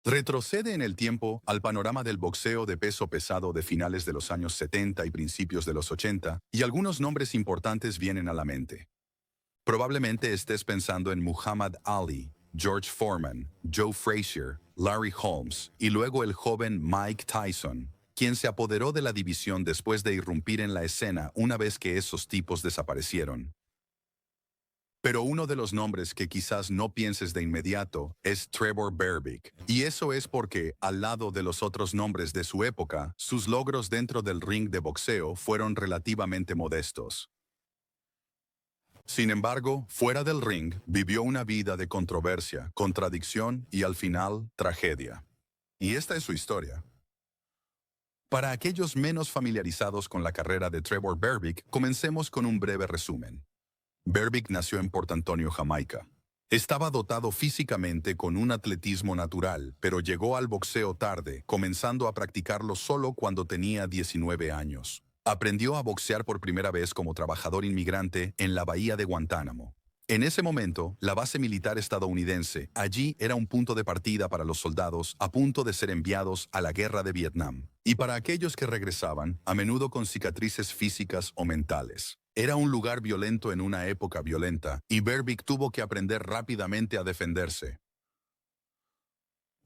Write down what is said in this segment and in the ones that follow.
Retrocede en el tiempo al panorama del boxeo de peso pesado de finales de los años 70 y principios de los 80, y algunos nombres importantes vienen a la mente. Probablemente estés pensando en Muhammad Ali, George Foreman, Joe Frazier, Larry Holmes y luego el joven Mike Tyson, quien se apoderó de la división después de irrumpir en la escena una vez que esos tipos desaparecieron. Pero uno de los nombres que quizás no pienses de inmediato es Trevor Berbick, y eso es porque, al lado de los otros nombres de su época, sus logros dentro del ring de boxeo fueron relativamente modestos. Sin embargo, fuera del ring, vivió una vida de controversia, contradicción y al final, tragedia. Y esta es su historia. Para aquellos menos familiarizados con la carrera de Trevor Berbick, comencemos con un breve resumen. Berbick nació en Port Antonio, Jamaica. Estaba dotado físicamente con un atletismo natural, pero llegó al boxeo tarde, comenzando a practicarlo solo cuando tenía 19 años. Aprendió a boxear por primera vez como trabajador inmigrante en la bahía de Guantánamo. En ese momento, la base militar estadounidense allí era un punto de partida para los soldados a punto de ser enviados a la guerra de Vietnam, y para aquellos que regresaban, a menudo con cicatrices físicas o mentales. Era un lugar violento en una época violenta, y Berbick tuvo que aprender rápidamente a defenderse.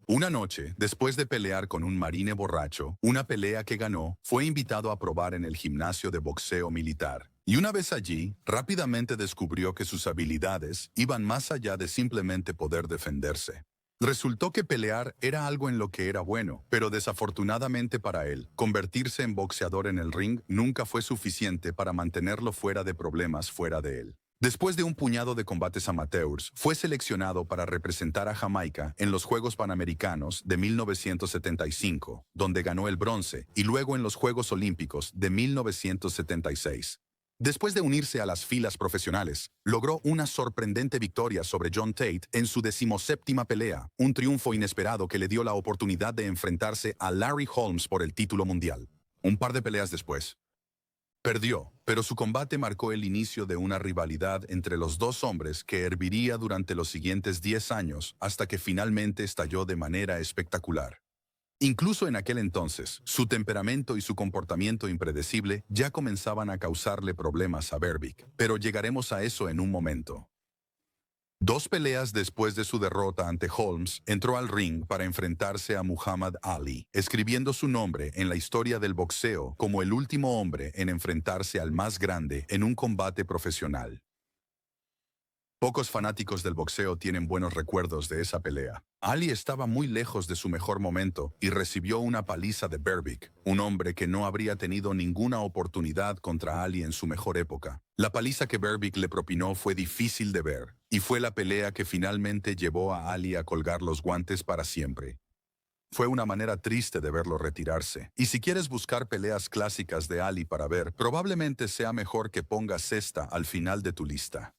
Una noche, después de pelear con un marine borracho, una pelea que ganó, fue invitado a probar en el gimnasio de boxeo militar. Y una vez allí, rápidamente descubrió que sus habilidades iban más allá de simplemente poder defenderse. Resultó que pelear era algo en lo que era bueno, pero desafortunadamente para él, convertirse en boxeador en el ring nunca fue suficiente para mantenerlo fuera de problemas fuera de él. Después de un puñado de combates amateurs, fue seleccionado para representar a Jamaica en los Juegos Panamericanos de 1975, donde ganó el bronce, y luego en los Juegos Olímpicos de 1976. Después de unirse a las filas profesionales, logró una sorprendente victoria sobre John Tate en su 17ª pelea, un triunfo inesperado que le dio la oportunidad de enfrentarse a Larry Holmes por el título mundial. Un par de peleas después, perdió, pero su combate marcó el inicio de una rivalidad entre los dos hombres que herviría durante los siguientes 10 años hasta que finalmente estalló de manera espectacular. Incluso en aquel entonces, su temperamento y su comportamiento impredecible ya comenzaban a causarle problemas a Berbick, pero llegaremos a eso en un momento. Dos peleas después de su derrota ante Holmes, entró al ring para enfrentarse a Muhammad Ali, escribiendo su nombre en la historia del boxeo como el último hombre en enfrentarse al más grande en un combate profesional. Pocos fanáticos del boxeo tienen buenos recuerdos de esa pelea. Ali estaba muy lejos de su mejor momento y recibió una paliza de Berbick, un hombre que no habría tenido ninguna oportunidad contra Ali en su mejor época. La paliza que Berbick le propinó fue difícil de ver, y fue la pelea que finalmente llevó a Ali a colgar los guantes para siempre. Fue una manera triste de verlo retirarse. Y si quieres buscar peleas clásicas de Ali para ver, probablemente sea mejor que pongas esta al final de tu lista.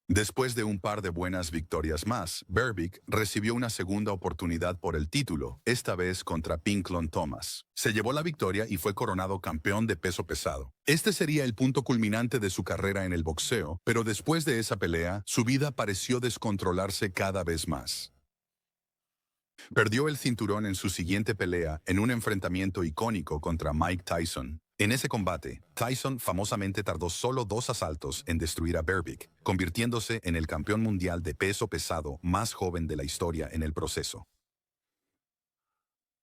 Después de un par de buenas victorias más, Berbick recibió una segunda oportunidad por el título, esta vez contra Pinklon Thomas. Se llevó la victoria y fue coronado campeón de peso pesado. Este sería el punto culminante de su carrera en el boxeo, pero después de esa pelea, su vida pareció descontrolarse cada vez más. Perdió el cinturón en su siguiente pelea en un enfrentamiento icónico contra Mike Tyson. En ese combate, Tyson famosamente tardó solo 2 asaltos en destruir a Berbick, convirtiéndose en el campeón mundial de peso pesado más joven de la historia en el proceso.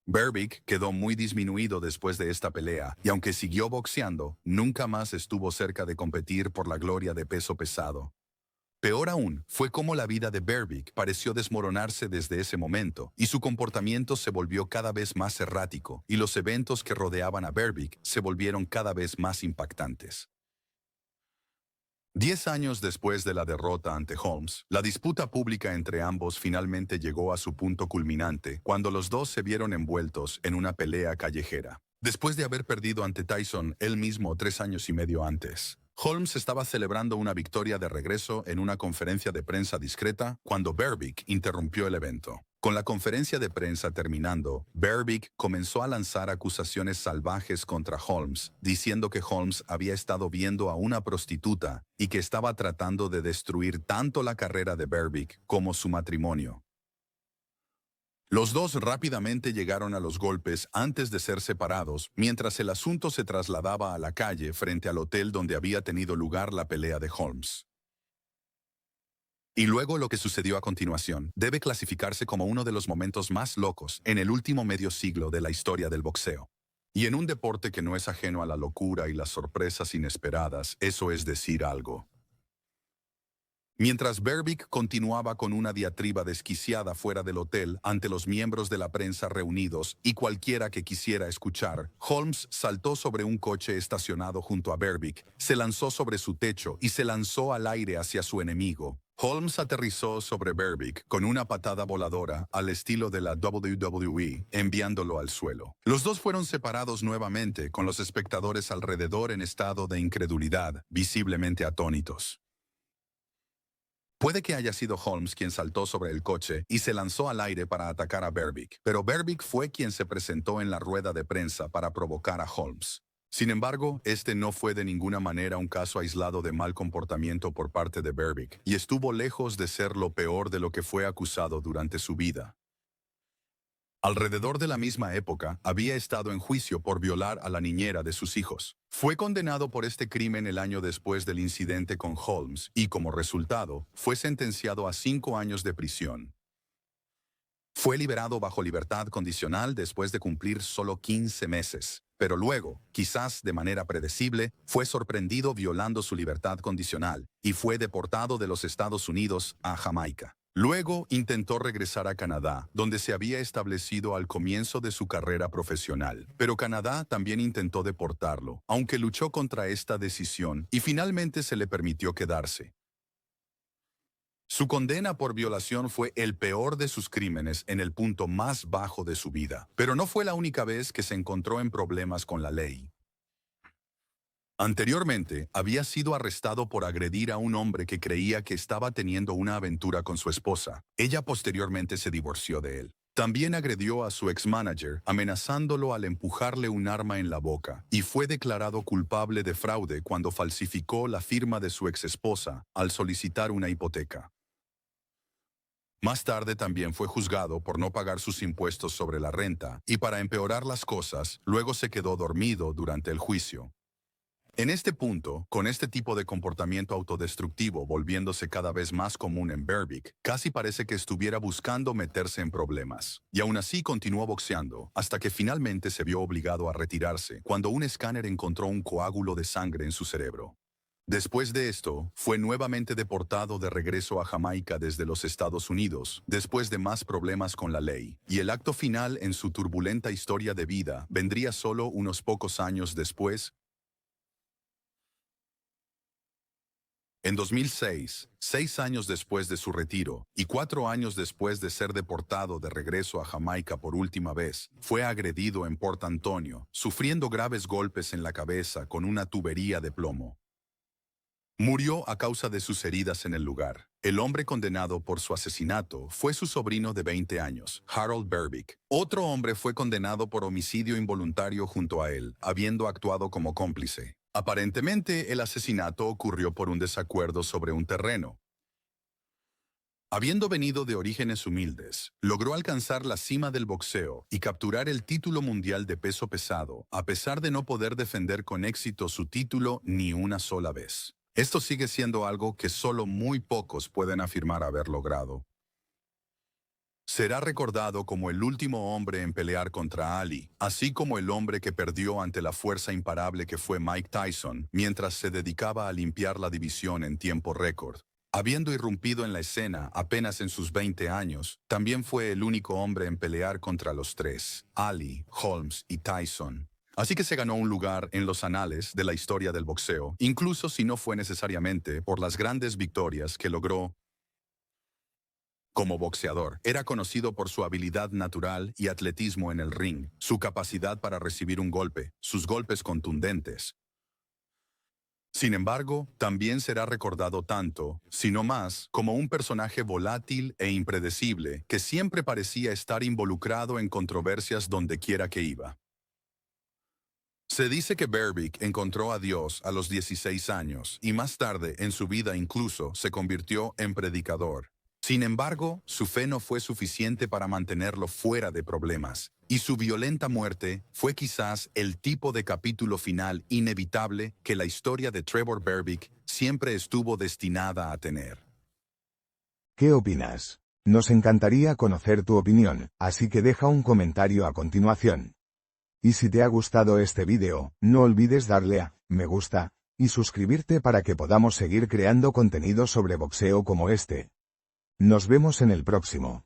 Berbick quedó muy disminuido después de esta pelea, y aunque siguió boxeando, nunca más estuvo cerca de competir por la gloria de peso pesado. Peor aún, fue como la vida de Berbick pareció desmoronarse desde ese momento, y su comportamiento se volvió cada vez más errático, y los eventos que rodeaban a Berbick se volvieron cada vez más impactantes. 10 años después de la derrota ante Holmes, la disputa pública entre ambos finalmente llegó a su punto culminante cuando los dos se vieron envueltos en una pelea callejera. Después de haber perdido ante Tyson él mismo 3 años y medio antes, Holmes estaba celebrando una victoria de regreso en una conferencia de prensa discreta cuando Berbick interrumpió el evento. Con la conferencia de prensa terminando, Berbick comenzó a lanzar acusaciones salvajes contra Holmes, diciendo que Holmes había estado viendo a una prostituta y que estaba tratando de destruir tanto la carrera de Berbick como su matrimonio. Los dos rápidamente llegaron a los golpes antes de ser separados, mientras el asunto se trasladaba a la calle frente al hotel donde había tenido lugar la pelea de Holmes. Y luego lo que sucedió a continuación debe clasificarse como uno de los momentos más locos en el último medio siglo de la historia del boxeo. Y en un deporte que no es ajeno a la locura y las sorpresas inesperadas, eso es decir algo. Mientras Berbick continuaba con una diatriba desquiciada fuera del hotel ante los miembros de la prensa reunidos y cualquiera que quisiera escuchar, Holmes saltó sobre un coche estacionado junto a Berbick, se lanzó sobre su techo y se lanzó al aire hacia su enemigo. Holmes aterrizó sobre Berbick con una patada voladora al estilo de la WWE, enviándolo al suelo. Los dos fueron separados nuevamente, con los espectadores alrededor en estado de incredulidad, visiblemente atónitos. Puede que haya sido Holmes quien saltó sobre el coche y se lanzó al aire para atacar a Berbick, pero Berbick fue quien se presentó en la rueda de prensa para provocar a Holmes. Sin embargo, este no fue de ninguna manera un caso aislado de mal comportamiento por parte de Berbick, y estuvo lejos de ser lo peor de lo que fue acusado durante su vida. Alrededor de la misma época, había estado en juicio por violar a la niñera de sus hijos. Fue condenado por este crimen el año después del incidente con Holmes y, como resultado, fue sentenciado a 5 años de prisión. Fue liberado bajo libertad condicional después de cumplir solo 15 meses, pero luego, quizás de manera predecible, fue sorprendido violando su libertad condicional y fue deportado de los Estados Unidos a Jamaica. Luego intentó regresar a Canadá, donde se había establecido al comienzo de su carrera profesional. Pero Canadá también intentó deportarlo, aunque luchó contra esta decisión y finalmente se le permitió quedarse. Su condena por violación fue el peor de sus crímenes en el punto más bajo de su vida, pero no fue la única vez que se encontró en problemas con la ley. Anteriormente, había sido arrestado por agredir a un hombre que creía que estaba teniendo una aventura con su esposa. Ella posteriormente se divorció de él. También agredió a su ex-manager, amenazándolo al empujarle un arma en la boca, y fue declarado culpable de fraude cuando falsificó la firma de su ex-esposa al solicitar una hipoteca. Más tarde también fue juzgado por no pagar sus impuestos sobre la renta, y para empeorar las cosas, luego se quedó dormido durante el juicio. En este punto, con este tipo de comportamiento autodestructivo volviéndose cada vez más común en Berbick, casi parece que estuviera buscando meterse en problemas. Y aún así continuó boxeando, hasta que finalmente se vio obligado a retirarse cuando un escáner encontró un coágulo de sangre en su cerebro. Después de esto, fue nuevamente deportado de regreso a Jamaica desde los Estados Unidos, después de más problemas con la ley, y el acto final en su turbulenta historia de vida vendría solo unos pocos años después. En 2006, 6 años después de su retiro y 4 años después de ser deportado de regreso a Jamaica por última vez, fue agredido en Port Antonio, sufriendo graves golpes en la cabeza con una tubería de plomo. Murió a causa de sus heridas en el lugar. El hombre condenado por su asesinato fue su sobrino de 20 años, Harold Berbick. Otro hombre fue condenado por homicidio involuntario junto a él, habiendo actuado como cómplice. Aparentemente, el asesinato ocurrió por un desacuerdo sobre un terreno. Habiendo venido de orígenes humildes, logró alcanzar la cima del boxeo y capturar el título mundial de peso pesado, a pesar de no poder defender con éxito su título ni una sola vez. Esto sigue siendo algo que solo muy pocos pueden afirmar haber logrado. Será recordado como el último hombre en pelear contra Ali, así como el hombre que perdió ante la fuerza imparable que fue Mike Tyson, mientras se dedicaba a limpiar la división en tiempo récord. Habiendo irrumpido en la escena apenas en sus 20 años, también fue el único hombre en pelear contra los tres, Ali, Holmes y Tyson. Así que se ganó un lugar en los anales de la historia del boxeo, incluso si no fue necesariamente por las grandes victorias que logró. Como boxeador, era conocido por su habilidad natural y atletismo en el ring, su capacidad para recibir un golpe, sus golpes contundentes. Sin embargo, también será recordado tanto, si no más, como un personaje volátil e impredecible que siempre parecía estar involucrado en controversias donde quiera que iba. Se dice que Berbick encontró a Dios a los 16 años y más tarde en su vida incluso se convirtió en predicador. Sin embargo, su fe no fue suficiente para mantenerlo fuera de problemas, y su violenta muerte fue quizás el tipo de capítulo final inevitable que la historia de Trevor Berbick siempre estuvo destinada a tener. ¿Qué opinas? Nos encantaría conocer tu opinión, así que deja un comentario a continuación. Y si te ha gustado este vídeo, no olvides darle a me gusta y suscribirte para que podamos seguir creando contenido sobre boxeo como este. Nos vemos en el próximo.